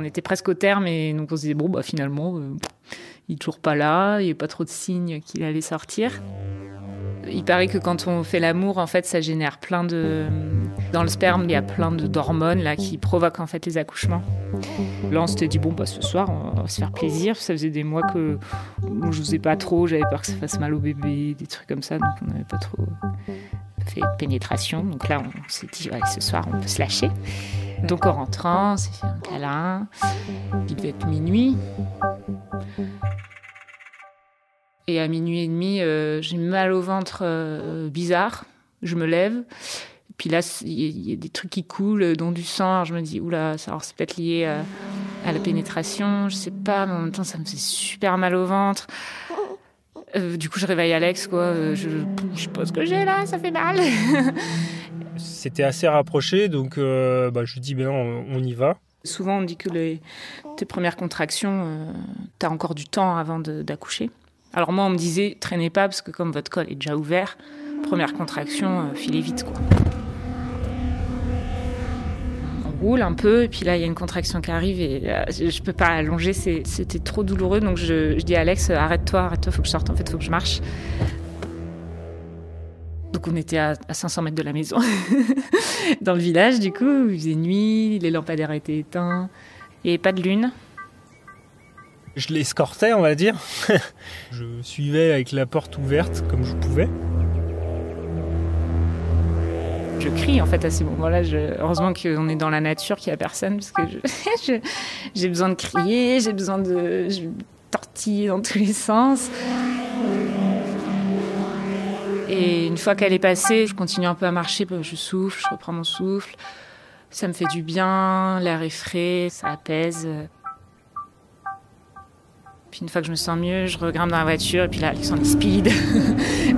était presque au terme et donc on se disait bon bah finalement il est toujours pas là, il n'y a pas trop de signes qu'il allait sortir. Il paraît que quand on fait l'amour, en fait, ça génère plein de... Dans le sperme, il y a plein d'hormones là, qui provoquent en fait les accouchements. Là, on s'était dit, bon, bah, ce soir, on va se faire plaisir. Ça faisait des mois que je n'osais pas trop, j'avais peur que ça fasse mal au bébé, des trucs comme ça. Donc, on n'avait pas trop fait de pénétration. Donc là, on s'est dit, ouais, ce soir, on peut se lâcher. Donc, en rentrant, on s'est fait un câlin. Il devait être minuit. Et à minuit et demi, j'ai mal au ventre bizarre. Je me lève. Puis là, il y a des trucs qui coulent, dont du sang. Alors je me dis, oula, alors c'est peut-être lié à la pénétration. Je sais pas, mais en même temps, ça me fait super mal au ventre. Du coup, je réveille Alex, quoi. Je sais pas ce que j'ai là, ça fait mal. C'était assez rapproché, donc je lui dis, ben non, on y va. Souvent, on dit que tes premières contractions, t'as encore du temps avant d'accoucher. Alors moi, on me disait, traînez pas, parce que comme votre col est déjà ouvert, première contraction, filez vite, quoi. On roule un peu, et puis là, il y a une contraction qui arrive, et je peux pas allonger, c'était trop douloureux, donc je dis à Alex, arrête-toi, faut que je sorte, en fait, faut que je marche. Donc on était à 500 mètres de la maison, dans le village, du coup, il faisait nuit, les lampadaires étaient éteints, il n'y avait pas de lune. Je l'escortais, on va dire. Je suivais avec la porte ouverte comme je pouvais. Je crie en fait à ces moments-là. Heureusement qu'on est dans la nature, qu'il n'y a personne, parce que j'ai besoin de crier, j'ai besoin de tortiller dans tous les sens. Et une fois qu'elle est passée, je continue un peu à marcher, je souffle, je reprends mon souffle. Ça me fait du bien, l'air est frais, ça apaise. Puis une fois que je me sens mieux, je regrimpe dans la voiture et puis là, Alexandre speed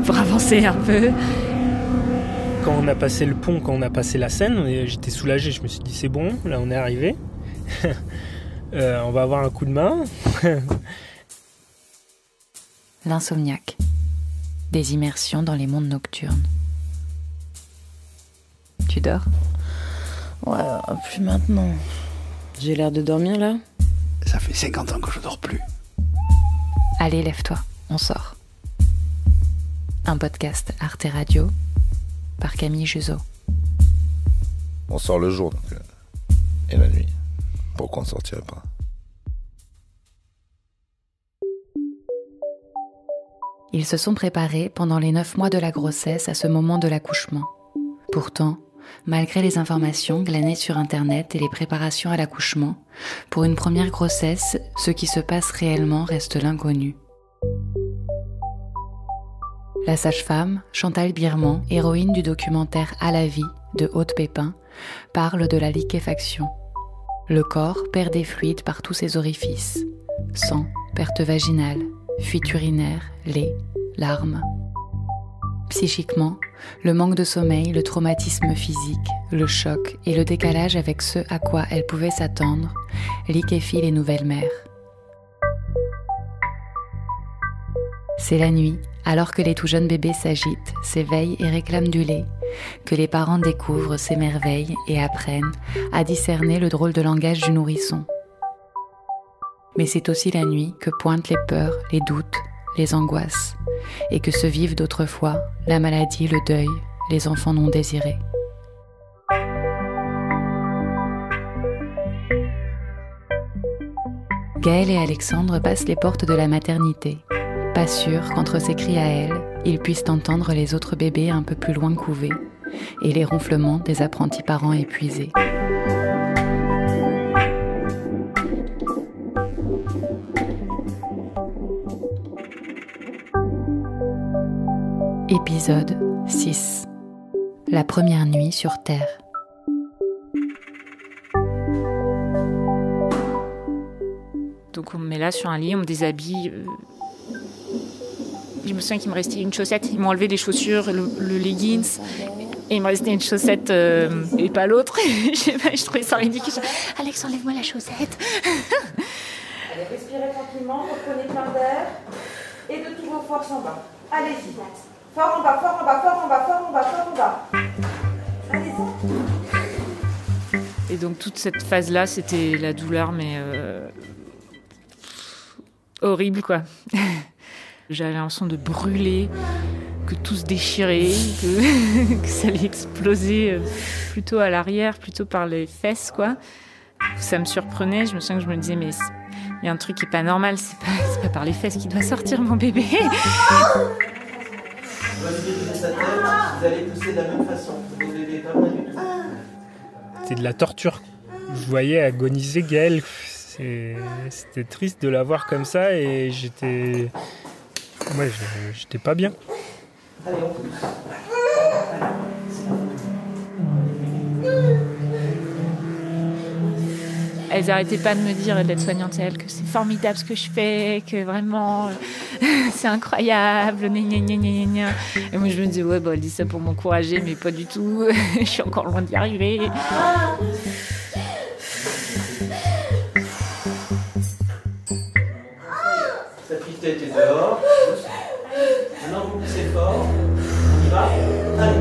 pour avancer un peu. Quand on a passé le pont, quand on a passé la Seine, j'étais soulagé. Je me suis dit c'est bon, là on est arrivé. On va avoir un coup de main. L'insomniaque. Des immersions dans les mondes nocturnes. Tu dors ? Ouais, plus maintenant. J'ai l'air de dormir là ? Ça fait 50 ans que je dors plus. Allez, lève-toi, on sort. Un podcast Arte Radio par Camille Juzo. On sort le jour donc, et la nuit. Pourquoi on ne sortirait pas ? Ils se sont préparés pendant les 9 mois de la grossesse à ce moment de l'accouchement. Pourtant, malgré les informations glanées sur Internet et les préparations à l'accouchement, pour une première grossesse, ce qui se passe réellement reste l'inconnu. La sage-femme, Chantal Birman, héroïne du documentaire À la vie de Aude Pépin, parle de la liquéfaction. Le corps perd des fluides par tous ses orifices. Sang, perte vaginale, fuite urinaire, lait, larmes. Psychiquement, le manque de sommeil, le traumatisme physique, le choc et le décalage avec ce à quoi elle pouvait s'attendre liquéfient les nouvelles mères. C'est la nuit, alors que les tout jeunes bébés s'agitent, s'éveillent et réclament du lait, que les parents découvrent, s'émerveillent et apprennent à discerner le drôle de langage du nourrisson. Mais c'est aussi la nuit que pointent les peurs, les doutes, les angoisses, et que se vivent d'autrefois la maladie, le deuil, les enfants non désirés. Gaëlle et Alexandre passent les portes de la maternité, pas sûrs qu'entre ses cris à elle, ils puissent entendre les autres bébés un peu plus loin couvés et les ronflements des apprentis parents épuisés. Épisode 6. La première nuit sur Terre. Donc on me met là sur un lit, on me déshabille. Je me souviens qu'il me restait une chaussette. Ils m'ont enlevé les chaussures, le leggings. Et il me restait une chaussette et pas l'autre. Je trouvais ça ridicule. Alex, enlève-moi la chaussette. Allez, respirez tranquillement, reprenez plein d'air. Et de toutes vos forces en bas. Allez-y. Fort en bas, fort en bas, fort en bas, fort en bas, fort en bas. Allez-y. Et donc toute cette phase-là, c'était la douleur, mais horrible, quoi. J'avais l'impression de brûler, que tout se déchirait, que ça allait exploser plutôt à l'arrière, plutôt par les fesses, quoi. Ça me surprenait, je me souviens que je me disais, mais il y a un truc qui est pas normal, c'est pas par les fesses qu'il doit sortir, mon bébé. Vous allez pousser sa tête, vous allez pousser de la même façon. Votre bébé est pas prêt du tout. C'est de la torture. Je voyais agoniser Gaëlle. C'était triste de la voir comme ça et j'étais pas bien. Allez, on pousse. Elles arrêtaient pas de me dire, l'aide-soignante et elle, que c'est formidable ce que je fais, que vraiment c'est incroyable, gna gna gna gna gna. Et moi je me disais, ouais, bah, elle dit ça pour m'encourager, mais pas du tout, je suis encore loin d'y arriver. Sa petite tête est dehors. Maintenant vous poussez fort. On y va. Allez.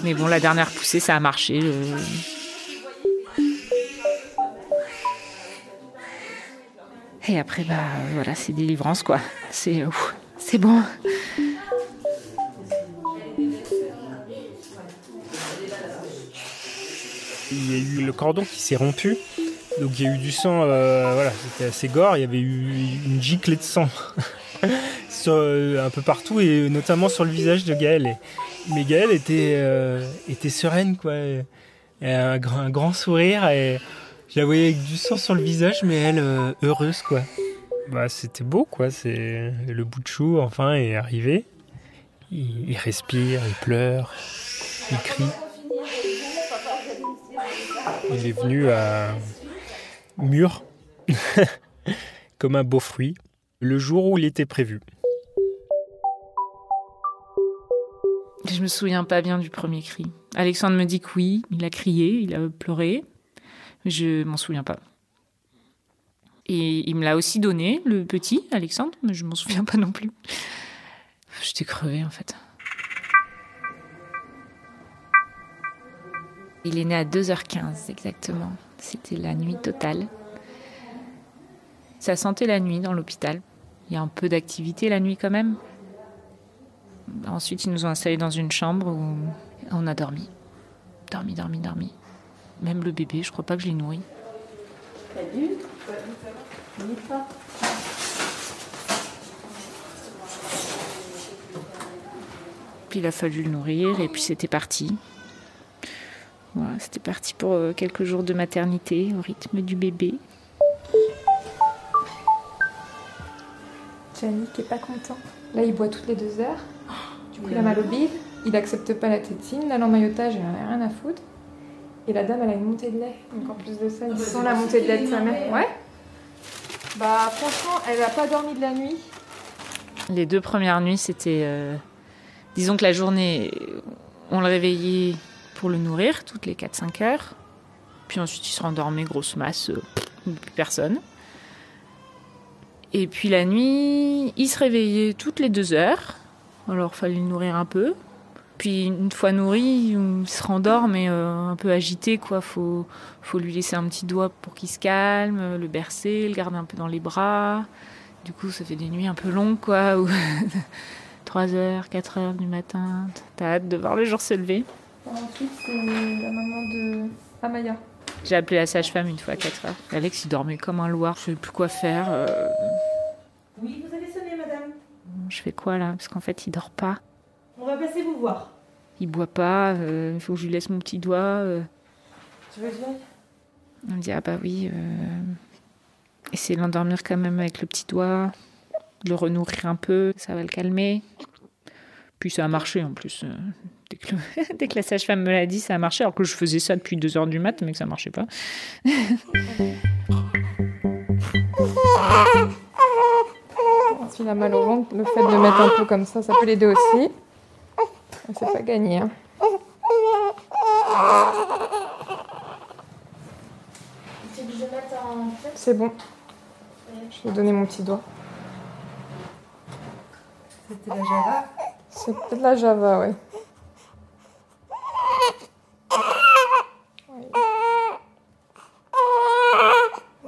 Mais bon, la dernière poussée, ça a marché. Et après, bah voilà, c'est délivrance, quoi. C'est bon. Il y a eu le cordon qui s'est rompu. Donc il y a eu du sang, voilà, c'était assez gore, il y avait eu une giclée de sang un peu partout et notamment sur le visage de Gaëlle. Mais Gaëlle était sereine, quoi. Elle a un grand sourire et je la voyais avec du sang sur le visage, mais elle heureuse, quoi. Bah, c'était beau, quoi. C'est le bout de chou, enfin, est arrivé. Il respire, il pleure, il crie. Il est venu à mûr, comme un beau fruit, le jour où il était prévu. Je me souviens pas bien du premier cri. Alexandre me dit que oui, il a crié, il a pleuré. Je m'en souviens pas. Et il me l'a aussi donné, le petit Alexandre, mais je m'en souviens pas non plus. J'étais crevée, en fait. Il est né à 2h15 exactement. C'était la nuit totale. Ça sentait la nuit dans l'hôpital. Il y a un peu d'activité la nuit quand même. Ensuite, ils nous ont installés dans une chambre où on a dormi. Dormi. Même le bébé, je crois pas que je l'ai nourri. Salut. Puis il a fallu le nourrir et puis c'était parti. Voilà, c'était parti pour quelques jours de maternité au rythme du bébé. Yannick est pas content. Là, il boit toutes les 2 heures. Du coup, il a mal au bide. Il accepte pas la tétine. Là, l'emmaillotage, il en a rien à foutre. Et la dame, elle a une montée de lait. Donc en plus de ça, il sent la montée de lait de sa mère. Ouais. Bah, franchement, elle a pas dormi de la nuit. Les 2 premières nuits, c'était... disons que la journée, on le réveillait pour le nourrir, toutes les 4-5 heures. Puis ensuite, il se rendormait, grosse masse, plus personne. Et puis la nuit, il se réveillait toutes les 2 heures. Alors, il fallait le nourrir un peu. Puis une fois nourri, il se rendort, mais un peu agité, quoi. Faut lui laisser un petit doigt pour qu'il se calme, le bercer, le garder un peu dans les bras. Du coup, ça fait des nuits un peu longues, quoi. Où 3h, 4h du matin, t'as hâte de voir le jour se lever. Ensuite, c'est la maman de Amaya. J'ai appelé la sage-femme une fois à 4h. Alex, il dormait comme un loir. Je savais plus quoi faire. Oui, vous avez sonné, madame. Je fais quoi, là? Parce qu'en fait, il dort pas. On va passer vous voir. Il boit pas. Il faut que je lui laisse mon petit doigt. Tu veux que je l'aille? On me dit, ah bah oui. Essayer de l'endormir quand même avec le petit doigt. Le renourrir un peu. Ça va le calmer. Puis ça a marché, en plus. Dès que la sage-femme me l'a dit, ça a marché. Alors que je faisais ça depuis 2h du mat', mais que ça marchait pas. S'il a mal au ventre, le fait de le mettre un peu comme ça peut l'aider aussi. C'est pas gagné. Hein. mettre en fait. C'est bon. Je vais donner mon petit doigt. C'était la Java. C'est peut-être la Java, ouais.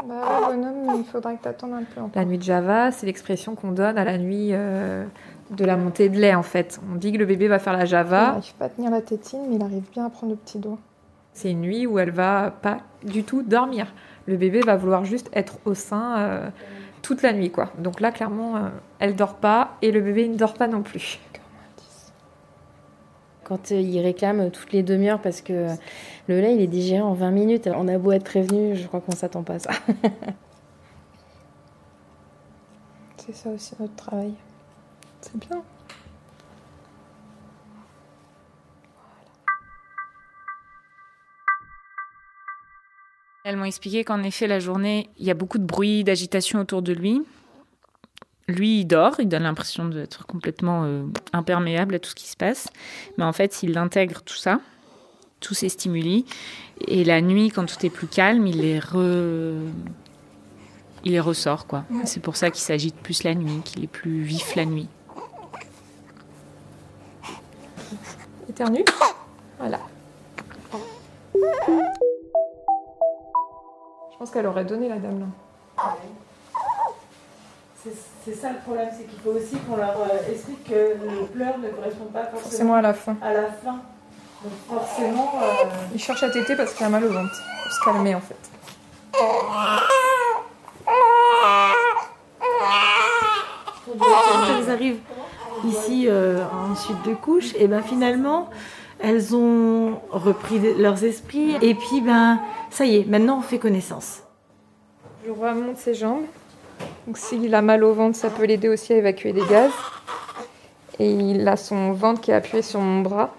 Bah, bonhomme, il faudra que tu attendes un peu. La nuit de Java, c'est l'expression qu'on donne à la nuit de la montée de lait, en fait. On dit que le bébé va faire la Java. Il n'arrive pas à tenir la tétine, mais il arrive bien à prendre le petit doigt. C'est une nuit où elle va pas du tout dormir. Le bébé va vouloir juste être au sein toute la nuit, quoi. Donc là, clairement, elle dort pas et le bébé ne dort pas non plus. Quand il réclame toutes les demi-heures parce que le lait, il est digéré en 20 minutes. On a beau être prévenu, je crois qu'on s'attend pas à ça. C'est ça aussi notre travail. C'est bien. Elles m'ont expliqué qu'en effet, la journée, il y a beaucoup de bruit, d'agitation autour de lui. Lui, il dort, il donne l'impression d'être complètement imperméable à tout ce qui se passe. Mais en fait, il intègre tout ça, tous ces stimuli. Et la nuit, quand tout est plus calme, il les ressort, quoi. Ouais. C'est pour ça qu'il s'agite plus la nuit, qu'il est plus vif la nuit. Éternue. Voilà. Je pense qu'elle aurait donné la dame, là. C'est ça le problème, c'est qu'il faut aussi qu'on leur explique que le pleur ne correspond pas forcément à la fin. Donc forcément... Il cherche à téter parce qu'il a mal au ventre. Pour se calmer, en fait. Quand elles arrivent ici en suite de couche, et ben finalement, elles ont repris leurs esprits. Et puis, ça y est, maintenant on fait connaissance. Je remonte ses jambes. Donc s'il a mal au ventre, ça peut l'aider aussi à évacuer des gaz. Et il a son ventre qui est appuyé sur mon bras.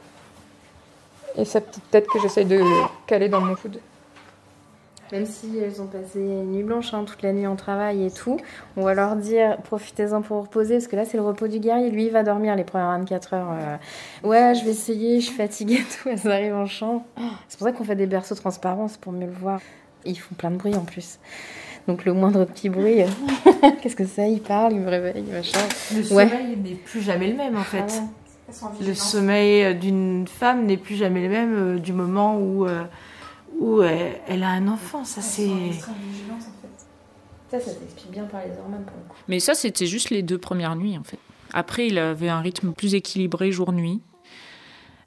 Et sa petite tête que j'essaye de caler dans mon coude. Même si elles ont passé une nuit blanche, toute la nuit en travail et tout, on va leur dire profitez-en pour vous reposer, parce que là c'est le repos du guerrier. Lui il va dormir les premières 24 heures. Ouais, je vais essayer, je suis fatiguée et tout. Elles arrivent en chambre. C'est pour ça qu'on fait des berceaux transparents, c'est pour mieux le voir. Ils font plein de bruit en plus. Donc le moindre petit bruit, qu'est-ce que c'est? Il parle, il me réveille, machin. Le sommeil n'est plus jamais le même en fait. Ah ouais. Le sommeil d'une femme n'est plus jamais le même du moment où elle a un enfant. Ça c'est. Ça s'explique bien par les hormones pour le coup. Mais ça c'était juste les 2 premières nuits en fait. Après il avait un rythme plus équilibré jour-nuit,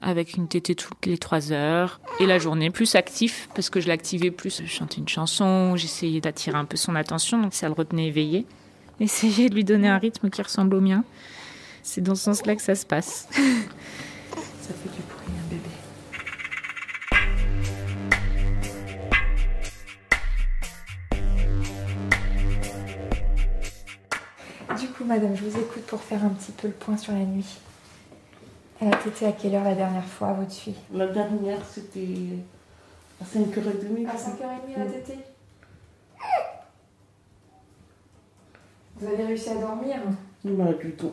avec une tétée toutes les 3 heures, et la journée plus actif, parce que je l'activais plus. Je chantais une chanson, j'essayais d'attirer un peu son attention, donc ça le retenait éveillé. Essayer de lui donner un rythme qui ressemble au mien. C'est dans ce sens-là que ça se passe. Ça fait du bruit, un bébé. Du coup, madame, je vous écoute pour faire un petit peu le point sur la nuit. Elle a tété à quelle heure la dernière fois, votre fille? La dernière, c'était à 5h30. À 5h30, elle a tété? Vous avez réussi à dormir? Non, du tout.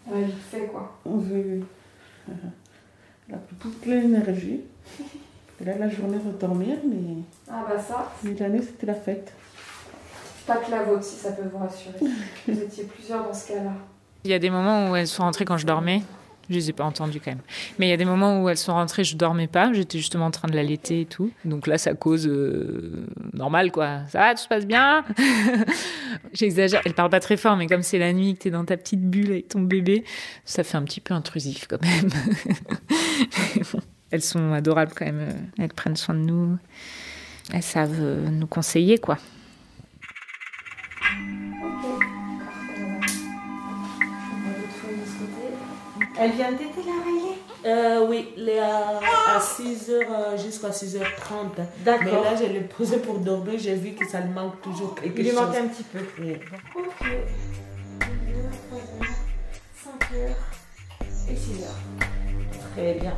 Elle a vite fait, quoi. Oui. Elle a pris toute l'énergie. Elle a la journée de dormir, mais... Ah bah ça. Mais la nuit, c'était la fête. Pas que la vôtre, si ça peut vous rassurer. Vous étiez plusieurs dans ce cas-là. Il y a des moments où elles sont rentrées quand je dormais. Je les ai pas entendues quand même. Mais il y a des moments où elles sont rentrées, je dormais pas. J'étais justement en train de l'allaiter et tout. Donc là, ça cause normal, quoi. Ça va, tout se passe bien? J'exagère. Elle parle pas très fort, mais comme c'est la nuit, que t'es dans ta petite bulle avec ton bébé, ça fait un petit peu intrusif quand même. Bon, elles sont adorables quand même. Elles prennent soin de nous. Elles savent nous conseiller, quoi. Elle vient de téter, la Riley? Oui, à 6h jusqu'à 6h30. D'accord. Mais là, je l'ai posé pour dormir, j'ai vu que ça lui manque toujours quelque chose. Il lui manque un petit peu. Oui. Ok. 2h, 3h, 5h et 6h. Très bien.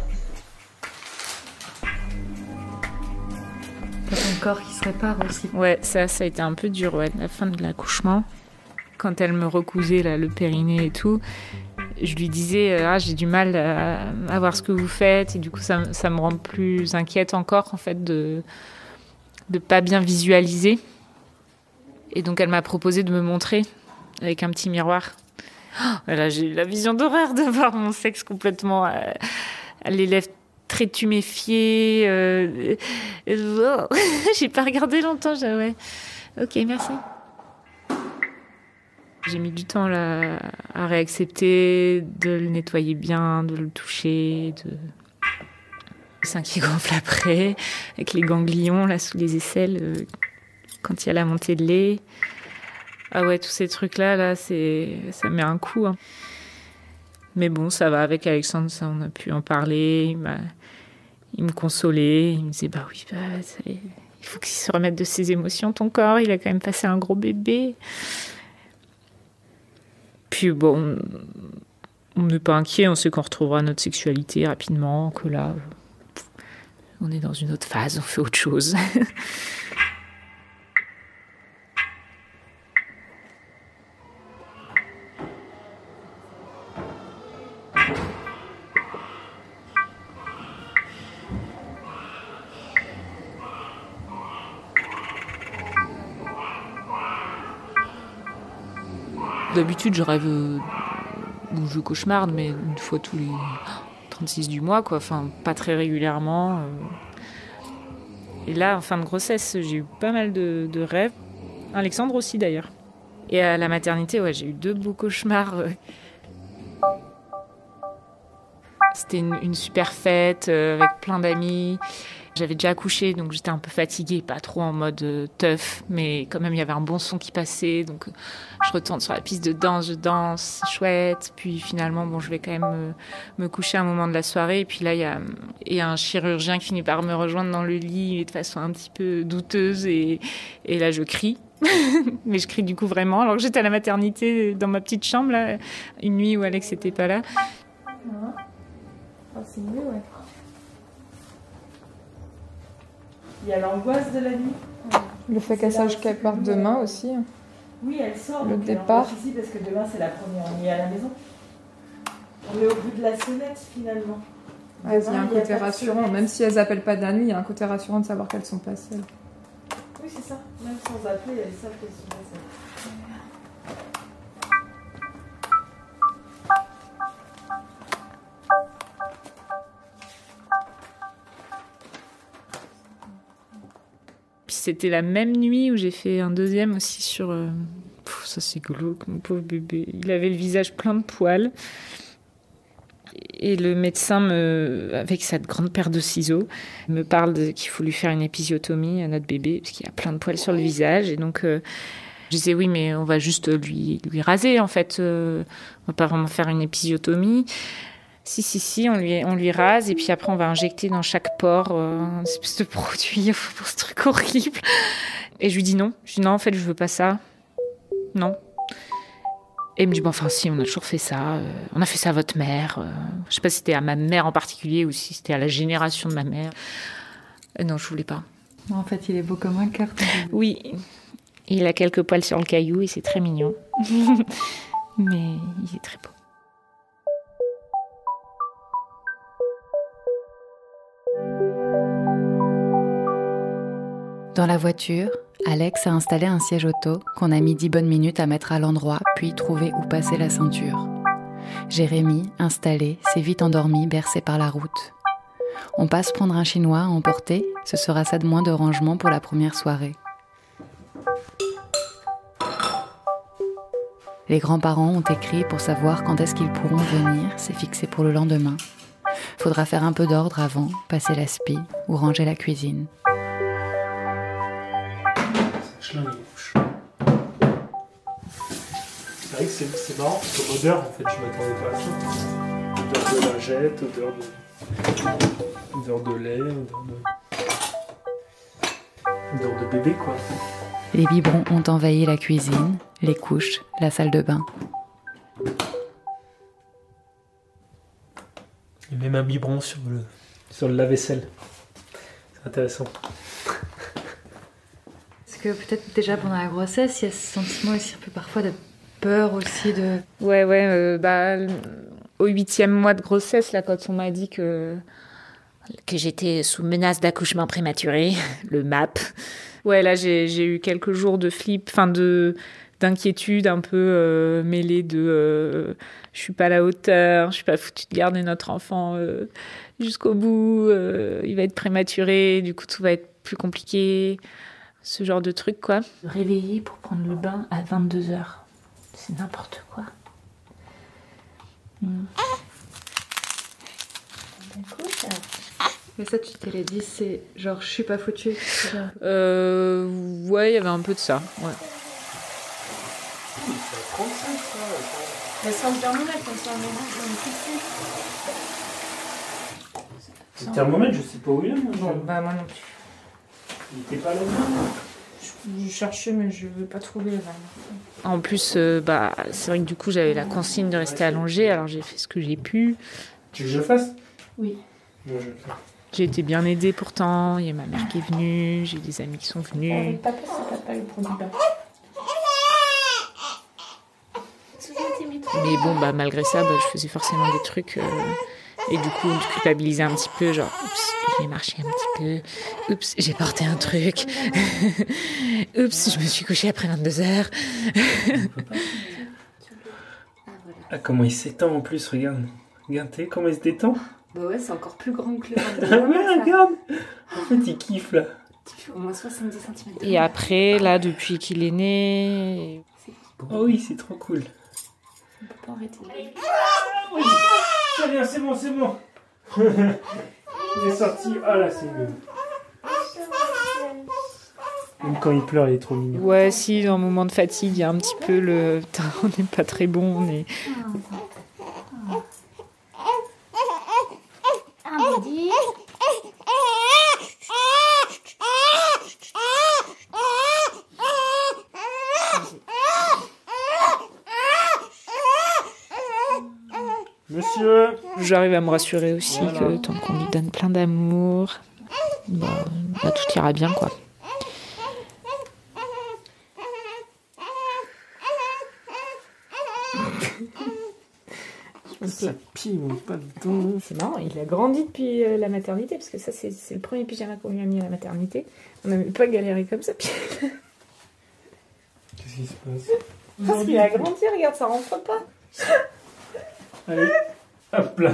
T'as ton corps qui se répare aussi. Ouais, ça a été un peu dur, ouais. La fin de l'accouchement, quand elle me recousait là, le périnée et tout, je lui disais j'ai du mal à voir ce que vous faites, et du coup ça me rend plus inquiète encore en fait de de pas bien visualiser. Et donc elle m'a proposé de me montrer avec un petit miroir. Là, j'ai eu la vision d'horreur de voir mon sexe complètement les lèvres très tuméfiées. J'ai pas regardé longtemps. Ouais. Ok, merci. J'ai mis du temps là, à réaccepter, de le nettoyer bien, de le toucher, le sein qui gonfle après, avec les ganglions là sous les aisselles, quand il y a la montée de lait. Ah ouais, tous ces trucs-là, ça met un coup. Hein. Mais bon, ça va, avec Alexandre, ça, on a pu en parler. Il me consolait, il me disait, bah oui, il faut qu'il se remette de ses émotions, ton corps, il a quand même passé un gros bébé. Puis bon, on n'est pas inquiet, on sait qu'on retrouvera notre sexualité rapidement, que là, on est dans une autre phase, on fait autre chose. D'habitude, je rêve ou je cauchemarde, mais une fois tous les 36 du mois, quoi. Enfin, pas très régulièrement. Et là, en fin de grossesse, j'ai eu pas mal de rêves. Alexandre aussi, d'ailleurs. Et à la maternité, ouais, j'ai eu 2 beaux cauchemars. C'était une super fête avec plein d'amis. J'avais déjà accouché, donc j'étais un peu fatiguée, pas trop en mode teuf, mais quand même il y avait un bon son qui passait, donc je retourne sur la piste de danse, je danse, c'est chouette. Puis finalement, bon, je vais quand même me coucher à un moment de la soirée, et puis là il y a un chirurgien qui finit par me rejoindre dans le lit de façon un petit peu douteuse, et là je crie. Mais je crie du coup vraiment, alors que j'étais à la maternité dans ma petite chambre, là, une nuit où Alex n'était pas là. Oh, c'est mieux, ouais. Il y a l'angoisse de la nuit. Le fait qu'elle sache qu'elle part demain aussi. Oui, elle sort. Le départ. Ici parce que demain c'est la première nuit à la maison. On est au bout de la sonnette finalement. Ouais, il y a un côté rassurant, même si elles appellent pas de la nuit, il y a un côté rassurant de savoir qu'elles sont pas seules. Oui, c'est ça. Même sans appeler, elles savent qu'elles sont pas seules. Puis c'était la même nuit où j'ai fait un deuxième aussi sur... ça c'est glauque, mon pauvre bébé. Il avait le visage plein de poils. Et le médecin, avec sa grande paire de ciseaux, me parle qu'il faut lui faire une épisiotomie à notre bébé, parce qu'il y a plein de poils sur le visage. Et donc, je disais, oui, mais on va juste lui raser, en fait. On va pas vraiment faire une épisiotomie. Si, on lui rase, et puis après, on va injecter dans chaque pore un espèce de produit pour ce truc horrible. Et je lui dis non. Je dis non, en fait, je veux pas ça. Non. Et il me dit, bon, enfin, si, on a toujours fait ça. On a fait ça à votre mère. Je sais pas si c'était à ma mère en particulier ou si c'était à la génération de ma mère. Non, je voulais pas. En fait, il est beau comme un cœur. Oui. Il a quelques poils sur le caillou et c'est très mignon. Mais il est très beau. Dans la voiture, Alex a installé un siège auto qu'on a mis 10 bonnes minutes à mettre à l'endroit, puis trouver où passer la ceinture. Jérémy, installé, s'est vite endormi, bercé par la route. On passe prendre un chinois à emporter, ce sera ça de moins de rangement pour la première soirée. Les grands-parents ont écrit pour savoir quand est-ce qu'ils pourront venir, c'est fixé pour le lendemain. Faudra faire un peu d'ordre avant, passer la spie ou ranger la cuisine. C'est vrai que c'est marrant parce que l'odeur, en fait, je m'attendais pas à ça. Odeur de lingette, odeur de lait, odeur de bébé, quoi. Les biberons ont envahi la cuisine, les couches, la salle de bain. Il y a même un biberon sur le lave-vaisselle. C'est intéressant. Est-ce que peut-être déjà pendant la grossesse, il y a ce sentiment aussi un peu parfois de peur aussi de... Ouais, au 8e mois de grossesse, là, quand on m'a dit que que j'étais sous menace d'accouchement prématuré, le MAP. Ouais, là, j'ai eu quelques jours de flip, d'inquiétude un peu mêlée de je suis pas à la hauteur, je suis pas foutue de garder notre enfant jusqu'au bout, il va être prématuré, du coup tout va être plus compliqué, ce genre de truc quoi. Réveiller pour prendre le bain à 22h, c'est n'importe quoi. Mais ça, tu t'es dit, c'est genre, je suis pas foutue. Ouais, il y avait un peu de ça, ouais. Mais sans le thermomètre, Le thermomètre, je sais pas où il est. Bah, moi non plus. Il était pas là-dedans. Je cherchais, mais je veux pas trouver. En plus, c'est vrai que du coup, j'avais la consigne de rester allongée, alors j'ai fait ce que j'ai pu. Tu veux que je fasse? Oui. Moi, je le fais. J'ai été bien aidée pourtant, il y a ma mère qui est venue, j'ai des amis qui sont venus. Papa, c'est papa le produit bain. Mais bon, malgré ça, je faisais forcément des trucs. Et du coup, je culpabilisais un petit peu, genre, oups, j'ai marché un petit peu. Oups, j'ai porté un truc. Oups, je me suis couchée après 22h. Ah, comment il s'étend en plus, regarde. Regarde, comment il se détend. Bah ouais, c'est encore plus grand que le Ah ouais, regarde. En fait, il kiffe là. Tu fais au moins 70 cm. Et après, là, depuis qu'il est né... Oh oui, c'est trop cool. On peut pas arrêter. Ah oui, très bien, c'est bon. Il est sorti. Ah là, c'est mieux. Même quand il pleure, il est trop mignon. Ouais, si, dans un moment de fatigue, il y a un petit peu le... Putain, on n'est pas très bon, on est... Monsieur. J'arrive à me rassurer aussi que tant qu'on lui donne plein d'amour, tout ira bien, quoi. Ça pime pas dedans. C'est marrant, il a grandi depuis la maternité, parce que ça, c'est le premier pyjama qu'on lui a mis à la maternité. On n'avait pas galéré comme ça. Qu'est-ce qui se passe? Parce qu'il a grandi, regarde, ça rentre pas. Allez, hop là.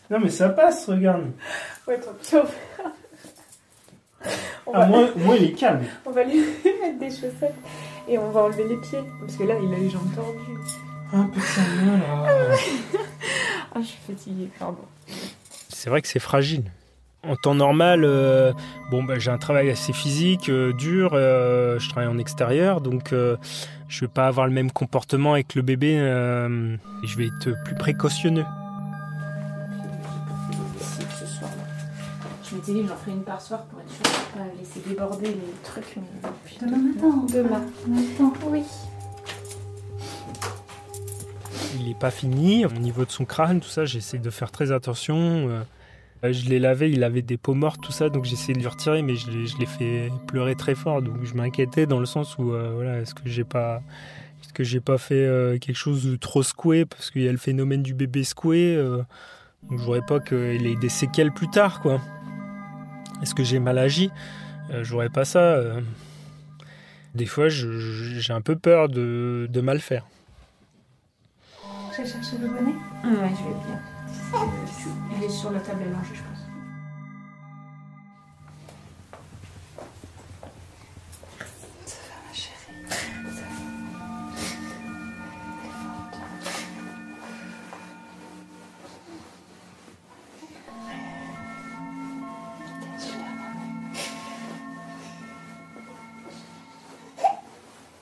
Non mais ça passe, regarde. Ouais, tant pis. Moi il est calme. On va lui mettre des chaussettes et on va enlever les pieds. Parce que là, il a les jambes tordues. Ah putain, là. Ah, je suis fatiguée, pardon. C'est vrai que c'est fragile. En temps normal, j'ai un travail assez physique, dur. Je travaille en extérieur, donc je vais pas avoir le même comportement avec le bébé. Et je vais être plus précautionneux. Ce soir, je m'étais dit, j'en ferai une par soir pour être sûr de ne pas laisser déborder les trucs. Mais... Demain matin. Oui. Il n'est pas fini. Au niveau de son crâne, tout ça, j'essaie de faire très attention. Je l'ai lavé, il avait des peaux mortes, tout ça, donc j'essaie de lui retirer, mais je l'ai fait pleurer très fort. Donc je m'inquiétais dans le sens où, est-ce que j'ai pas fait quelque chose de trop secoué, parce qu'il y a le phénomène du bébé secoué. Donc je voudrais pas qu'il ait des séquelles plus tard, quoi. Est-ce que j'ai mal agi? Je voudrais pas ça. Des fois, j'ai un peu peur de mal faire. J'ai cherché le bonnet? Ouais, je vais bien. Il est sur la table à manger, je pense. Ça va, ma chérie. Ça va.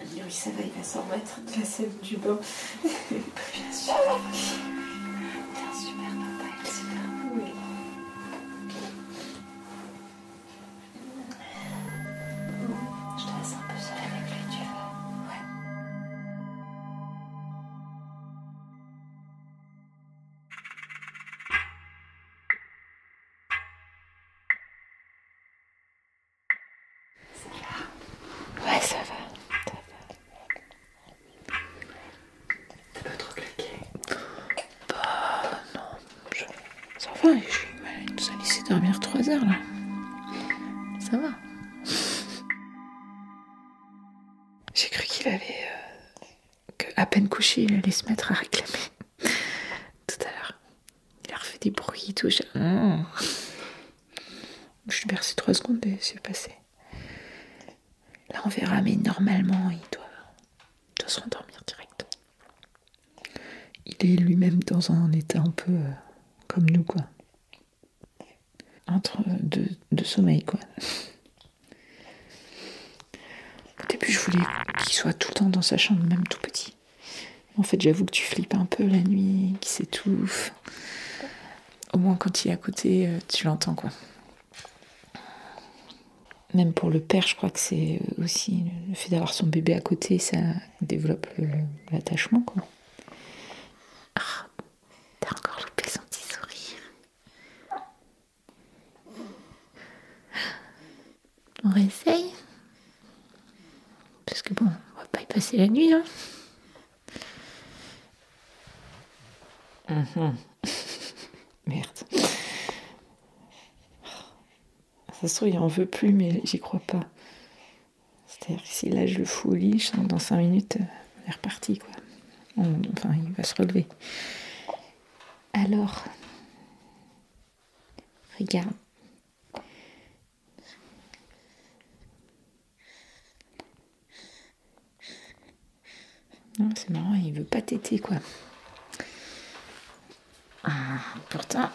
Oui, ça va, il va s'en remettre de la scène du bain. Bien sûr. T'es un super papa, il est super. Oui. Je te laisse un peu seule avec lui, tu veux? Ouais. Ça va? Ouais, ça va. T'as pas trop claqué? 3 heures là. Ça va. J'ai cru qu'il allait, à peine couché, il allait se mettre à réclamer. Tout à l'heure. Il a refait des bruits et tout. Je lui ai bercé 3 secondes et c'est passé. Là on verra, mais normalement il doit se rendormir direct. Il est lui-même dans un état un peu comme nous, quoi. Entre deux sommeil, quoi. Au début, je voulais qu'il soit tout le temps dans sa chambre, même tout petit. En fait, j'avoue que tu flippes un peu la nuit, qu'il s'étouffe. Au moins, quand il est à côté, tu l'entends, quoi. Même pour le père, je crois que c'est aussi le fait d'avoir son bébé à côté, ça développe l'attachement, quoi. Ah, t'as encore loupé son petit sourire. On réessaye. Parce que bon, on va pas y passer la nuit, hein. Merde. Ça se trouve, il en veut plus, mais j'y crois pas. C'est-à-dire que si là je le fous au lit, je sens que dans 5 minutes, on est reparti, quoi. Enfin, il va se relever. Alors, regarde. Non, c'est marrant, il veut pas téter, quoi. Pourtant,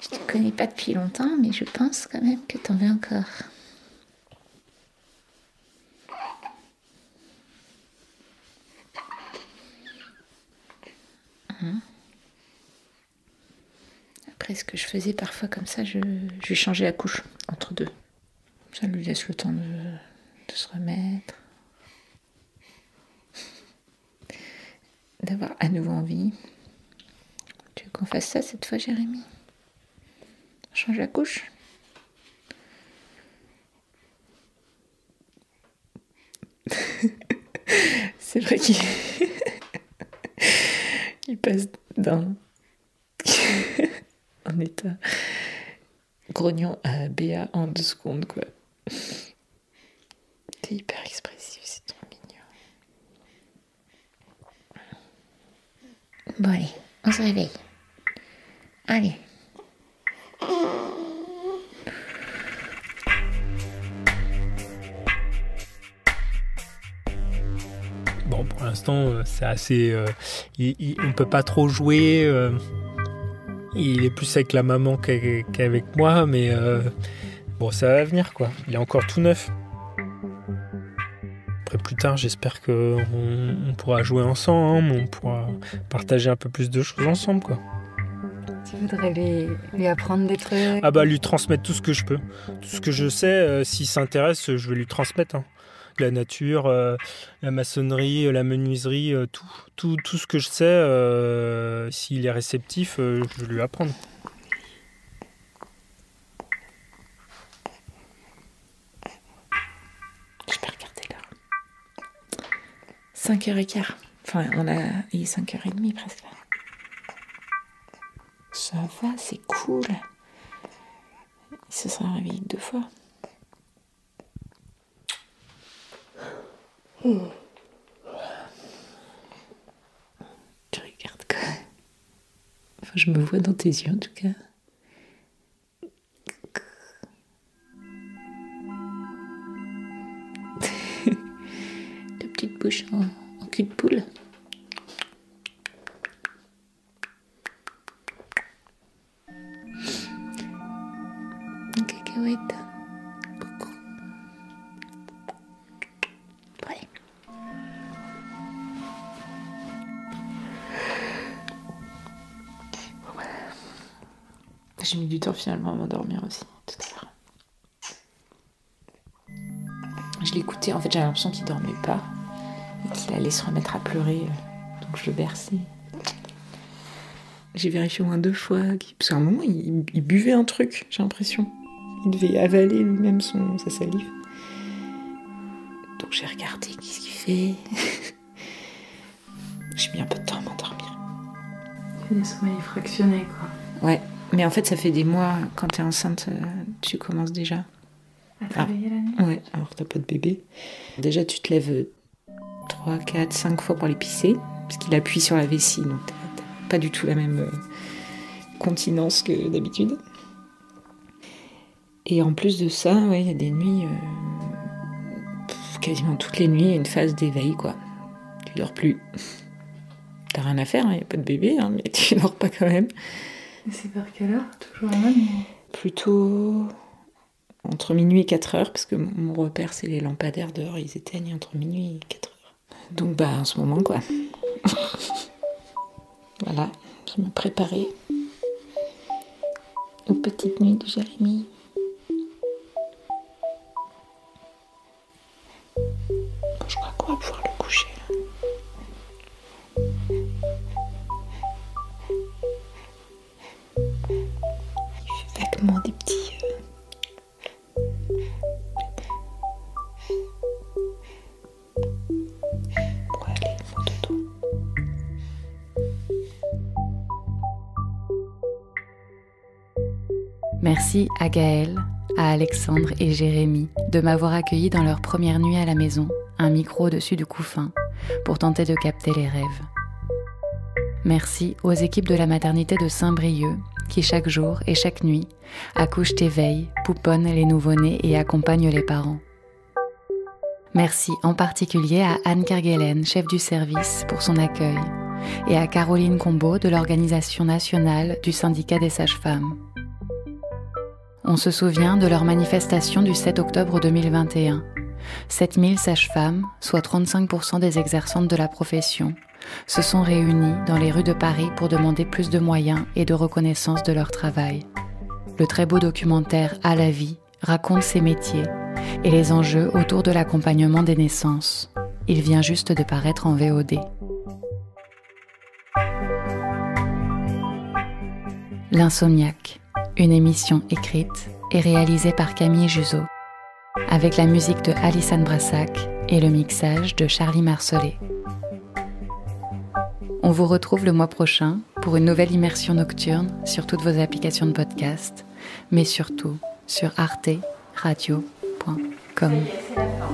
je te connais pas depuis longtemps, mais je pense quand même que t'en veux encore. Après, ce que je faisais parfois comme ça, je lui changeais la couche entre deux. Ça lui laisse le temps de se remettre. D'avoir à nouveau envie. Tu veux qu'on fasse ça cette fois, Jérémy? On change la couche? C'est vrai qu'il il passe d'un en état grognon à Béa en 2 secondes, quoi. T'es hyper expressif, c'est trop mignon. Bon allez, on se réveille. Allez. Bon, pour l'instant, c'est assez... on ne peut pas trop jouer. Il est plus avec la maman qu'avec moi, mais bon, ça va venir, quoi. Il est encore tout neuf. Après, plus tard, j'espère qu'on pourra jouer ensemble, on pourra partager un peu plus de choses ensemble, quoi. Tu voudrais lui apprendre des trucs? Ah bah, lui transmettre tout ce que je peux. Tout ce que je sais, s'il s'intéresse, je vais lui transmettre, hein. La nature, la maçonnerie, la menuiserie, tout ce que je sais, s'il est réceptif, je vais lui apprendre. Je peux regarder l'heure. 5h15. Enfin, il est 5h30 presque là. Ça va, c'est cool. Il se sera réveillé 2 fois. Tu regardes quoi? Enfin, je me vois dans tes yeux en tout cas. Ta petite bouche en cul de poule. Une cacahuète. J'ai mis du temps finalement à m'endormir aussi, tout à l'heure. Je l'écoutais, en fait j'avais l'impression qu'il dormait pas et qu'il allait se remettre à pleurer, donc je le berçais. J'ai vérifié au moins 2 fois, parce qu'à un moment il buvait un truc, j'ai l'impression. Il devait avaler lui-même sa salive. Donc j'ai regardé, qu'est-ce qu'il fait? J'ai mis un peu de temps à m'endormir. Il fait des sommeils fractionnés, quoi. Ouais. Mais en fait, ça fait des mois, quand t'es enceinte, tu commences déjà. À te réveiller la nuit ? Ouais, alors t'as pas de bébé. Déjà, tu te lèves 3, 4, 5 fois pour les pisser, parce qu'il appuie sur la vessie, donc t'as pas du tout la même continence que d'habitude. Et en plus de ça, il y a des nuits, quasiment toutes les nuits, il y a une phase d'éveil, quoi. Tu dors plus. T'as rien à faire, il n'y a pas de bébé, mais tu dors pas quand même. Et c'est vers quelle heure ? Toujours la même ? Plutôt entre minuit et 4 heures, parce que mon repère, c'est les lampadaires dehors, ils éteignent entre minuit et 4 heures. Donc, en ce moment, quoi. Voilà, je me préparais aux petites nuits de Jérémy. Je crois qu'on va pouvoir le coucher. Il fait vaguement des petits... Bon, allez, mon dodo. Merci à Gaëlle, à Alexandre et Jérémy de m'avoir accueilli dans leur première nuit à la maison, un micro au-dessus du couffin, pour tenter de capter les rêves. Merci aux équipes de la maternité de Saint-Brieuc qui chaque jour et chaque nuit accouchent et veillent, pouponnent les nouveau-nés et accompagnent les parents. Merci en particulier à Anne Kerguelen, chef du service, pour son accueil, et à Caroline Combeau de l'Organisation nationale du syndicat des sages-femmes. On se souvient de leur manifestation du 7 octobre 2021. 7000 sages-femmes, soit 35% des exerçantes de la profession, se sont réunies dans les rues de Paris pour demander plus de moyens et de reconnaissance de leur travail. Le très beau documentaire « À la vie » raconte ces métiers et les enjeux autour de l'accompagnement des naissances. Il vient juste de paraître en VOD. L'Insomniaque, une émission écrite et réalisée par Camille Juzo, avec la musique de Alissane Brassac et le mixage de Charlie Marcelet. On vous retrouve le mois prochain pour une nouvelle immersion nocturne sur toutes vos applications de podcast, mais surtout sur arteradio.com. C'est la fin.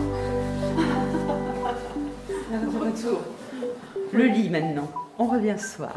Le lit maintenant. On revient ce soir.